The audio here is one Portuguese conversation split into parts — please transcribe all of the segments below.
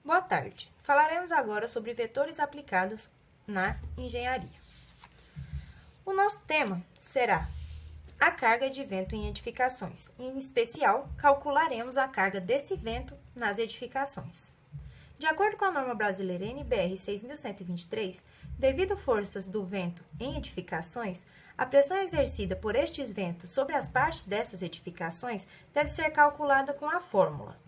Boa tarde. Falaremos agora sobre vetores aplicados na engenharia. O nosso tema será a carga de vento em edificações. Em especial, calcularemos a carga desse vento nas edificações. De acordo com a norma brasileira NBR 6123, devido forças do vento em edificações, a pressão exercida por estes ventos sobre as partes dessas edificações deve ser calculada com a fórmula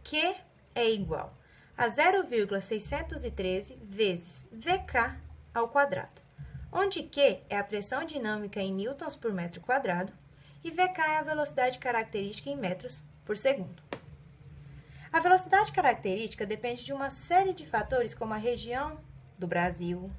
Q é igual a 0,613 vezes VK ao quadrado, onde Q é a pressão dinâmica em newtons por metro quadrado e VK é a velocidade característica em metros por segundo. A velocidade característica depende de uma série de fatores como a região do Brasil,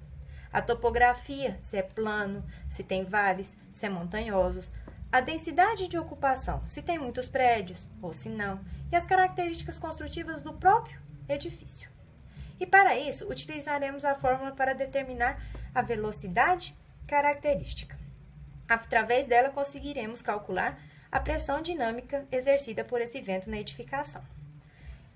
a topografia, se é plano, se tem vales, se é montanhosos, a densidade de ocupação, se tem muitos prédios ou se não, e as características construtivas do próprio edifício. E para isso, utilizaremos a fórmula para determinar a velocidade característica. Através dela, conseguiremos calcular a pressão dinâmica exercida por esse vento na edificação.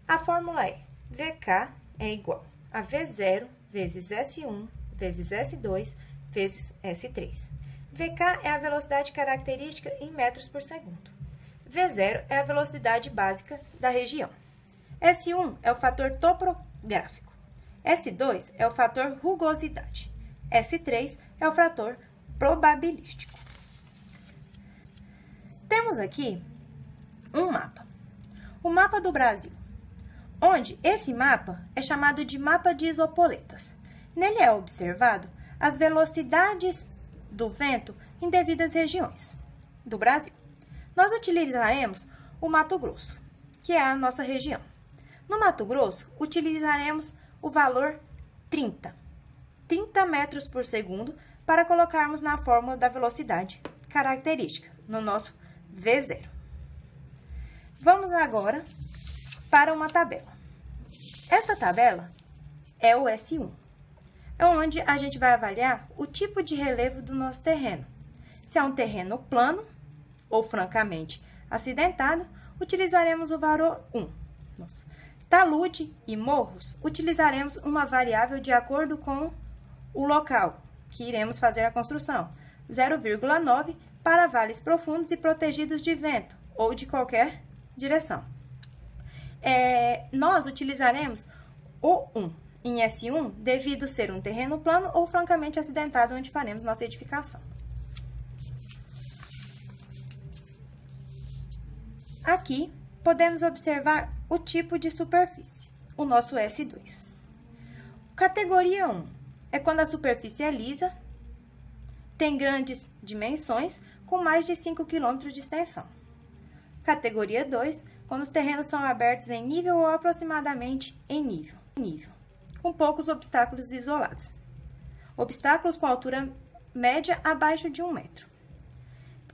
A fórmula é VK é igual a V0 vezes S1 vezes S2 vezes S3. VK é a velocidade característica em metros por segundo. V0 é a velocidade básica da região. S1 é o fator topográfico. S2 é o fator rugosidade. S3 é o fator probabilístico. Temos aqui um mapa. O mapa do Brasil, onde esse mapa é chamado de mapa de isopoletas. Nele é observado as velocidades do vento em devidas regiões do Brasil. Nós utilizaremos o Mato Grosso, que é a nossa região. No Mato Grosso, utilizaremos o valor 30 metros por segundo para colocarmos na fórmula da velocidade característica, no nosso V0. Vamos agora para uma tabela. Esta tabela é o S1, é onde a gente vai avaliar o tipo de relevo do nosso terreno. Se é um terreno plano ou francamente acidentado, utilizaremos o valor 1. Talude e morros, utilizaremos uma variável de acordo com o local que iremos fazer a construção, 0,9 para vales profundos e protegidos de vento ou de qualquer direção. Nós utilizaremos o 1 em S1 devido ser um terreno plano ou francamente acidentado onde faremos nossa edificação. Aqui podemos observar o tipo de superfície, o nosso S2. Categoria 1 é quando a superfície é lisa, tem grandes dimensões, com mais de 5 km de extensão. Categoria 2, quando os terrenos são abertos em nível ou aproximadamente em nível, com poucos obstáculos isolados. Obstáculos com altura média abaixo de 1 metro.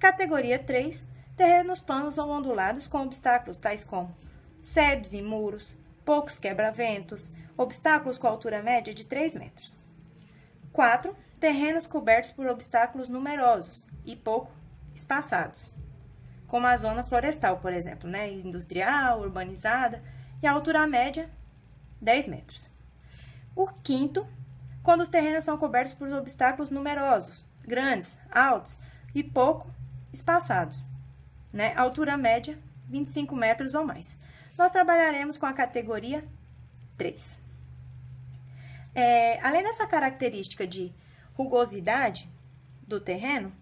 Categoria 3, terrenos planos ou ondulados com obstáculos tais como sebes e muros, poucos quebra-ventos, obstáculos com altura média de 3 metros. 4, terrenos cobertos por obstáculos numerosos e pouco espaçados, como a zona florestal, por exemplo, industrial, urbanizada, e a altura média, 10 metros. O 5º, quando os terrenos são cobertos por obstáculos numerosos, grandes, altos e pouco espaçados, altura média, 25 metros ou mais. Nós trabalharemos com a categoria 3. Além dessa característica de rugosidade do terreno,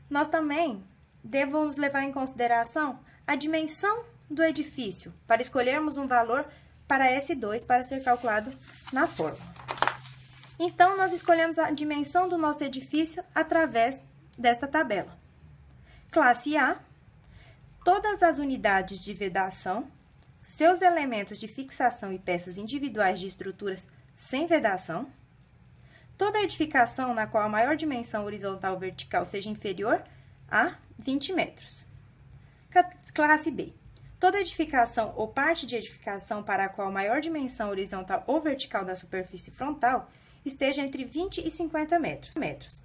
nós também devemos levar em consideração a dimensão do edifício para escolhermos um valor para S2 para ser calculado na fórmula. Então, nós escolhemos a dimensão do nosso edifício através desta tabela. Classe A, todas as unidades de vedação, seus elementos de fixação e peças individuais de estruturas sem vedação, toda edificação na qual a maior dimensão horizontal ou vertical seja inferior a 20 metros. Classe B, toda edificação ou parte de edificação para a qual a maior dimensão horizontal ou vertical da superfície frontal esteja entre 20 e 50 metros.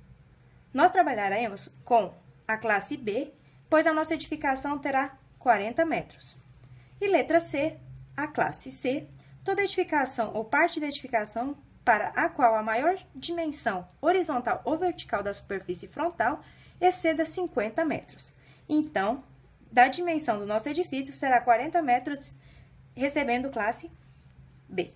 Nós trabalharemos com a classe B, pois a nossa edificação terá 40 metros. E letra C, a classe C, toda edificação ou parte da edificação para a qual a maior dimensão horizontal ou vertical da superfície frontal exceda 50 metros. Então, da dimensão do nosso edifício será 40 metros, recebendo classe B.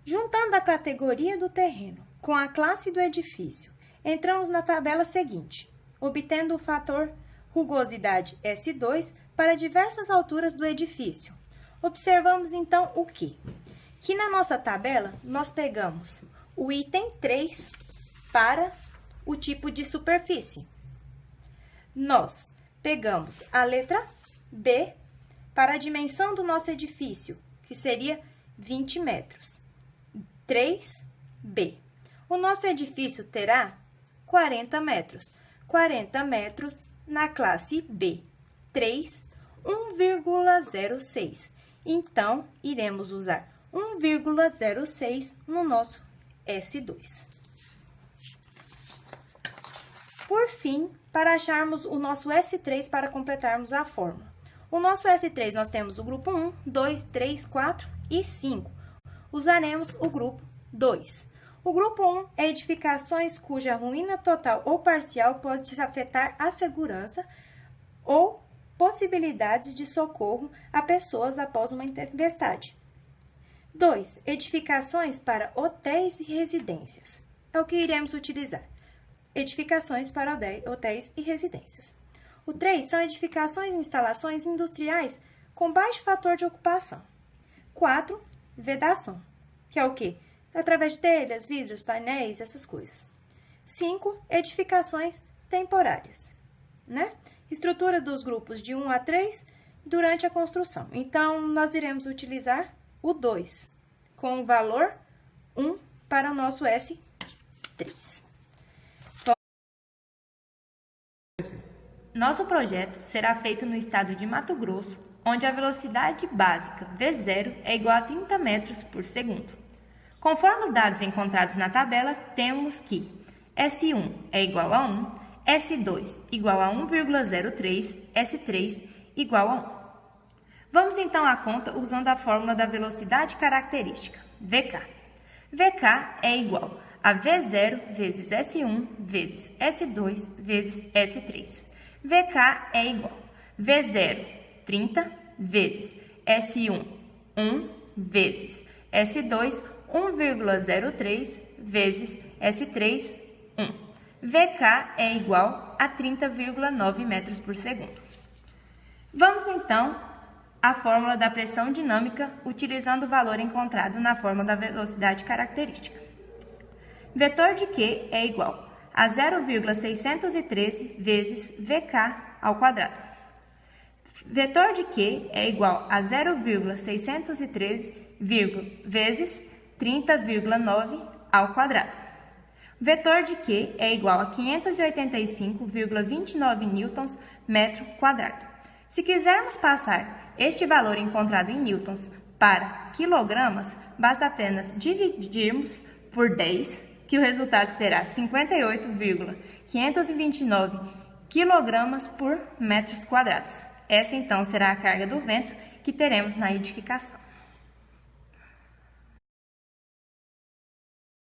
Juntando a categoria do terreno com a classe do edifício, entramos na tabela seguinte, obtendo o fator rugosidade S2 para diversas alturas do edifício. Observamos então o quê? Que na nossa tabela nós pegamos o item 3 para o tipo de superfície. Nós pegamos a letra B para a dimensão do nosso edifício, que seria 20 metros. 3B. O nosso edifício terá 40 metros. 40 metros na classe B. 3, 1,06. Então, iremos usar 1,06 no nosso S2. Por fim, para acharmos o nosso S3 para completarmos a fórmula. O nosso S3 nós temos o grupo 1, 2, 3, 4 e 5. Usaremos o grupo 2. O grupo 1 é edificações cuja ruína total ou parcial pode afetar a segurança ou possibilidades de socorro a pessoas após uma tempestade. 2. Edificações para hotéis e residências. É o que iremos utilizar. Edificações para hotéis e residências. O 3 são edificações e instalações industriais com baixo fator de ocupação. 4. Vedação, que é o quê? Através de telhas, vidros, painéis, essas coisas. 5. Edificações temporárias, né? Estrutura dos grupos de 1 a 3 durante a construção. Então, nós iremos utilizar o 2, com o valor 1 para o nosso S3. Nosso projeto será feito no estado de Mato Grosso, onde a velocidade básica V0 é igual a 30 metros por segundo. Conforme os dados encontrados na tabela, temos que S1 é igual a 1, S2 igual a 1,03, S3 igual a 1. Vamos então à conta usando a fórmula da velocidade característica, VK. VK é igual a V0 vezes S1 vezes S2 vezes S3. VK é igual a V0, 30, vezes S1, 1, vezes S2, 1,03, vezes S3, 1. VK é igual a 30,9 metros por segundo. Vamos, então, à fórmula da pressão dinâmica, utilizando o valor encontrado na fórmula da velocidade característica. Vetor de Q é igual a 0,613 vezes VK ao quadrado. Vetor de Q é igual a 0,613 vezes 30,9 ao quadrado. Vetor de Q é igual a 585,29 newtons metro quadrado. Se quisermos passar este valor encontrado em newtons para quilogramas, basta apenas dividirmos por 10, que o resultado será 58,529 quilogramas por metros quadrados. Essa, então, será a carga do vento que teremos na edificação.